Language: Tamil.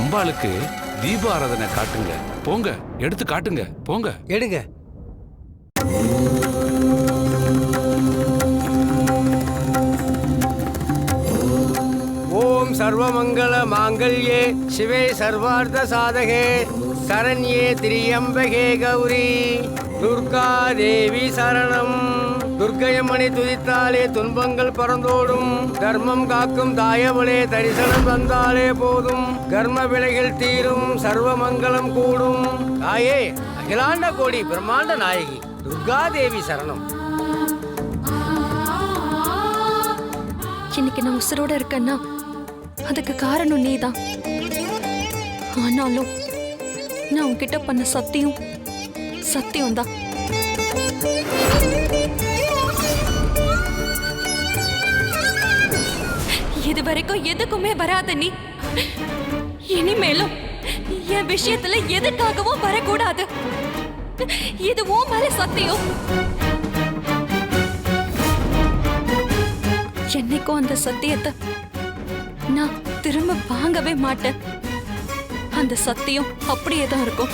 அம்பாளுக்கு தீபாராதனை காட்டுங்க. போங்க, எடுத்து காட்டுங்க. போங்க, எடுங்க. ஓம் சர்வமங்கல மாங்கல்யே சிவே சர்வார்த்த சாதகே சரண்யே திரியம்பகே கௌரி துர்கா தேவி சரணம். துர்க்கையம்மனை துதித்தாலே துன்பங்கள் பறந்தோடும். தர்மம் காக்கும் தாயவளே தரிசனம் வந்தாலே போதும். கர்ம விலைகள் தீரும், சர்வமங்கலம் கூடும். தாயே அகிலாண்ட கோடி பிரம்மாண்ட நாயகி துர்கா தேவி சரணம். இன்னைக்கு நான் உசுரோட இருக்கேன்னா அதுக்கு காரணம் நீதான். ஆனாலும் நான் உன்கிட்ட பண்ண சத்தியம் தான். இது வரைக்கும் எதுக்குமே வராத நீ இனிமேலும் என் விஷயத்துல எதுக்காகவும் வரக்கூடாது. இது உன் மேல சத்தியம். என்னைக்கும் அந்த சத்தியத்தை நான் திரும்ப வாங்கவே மாட்டேன். அந்த சத்தியம் அப்படியே தான் இருக்கும்.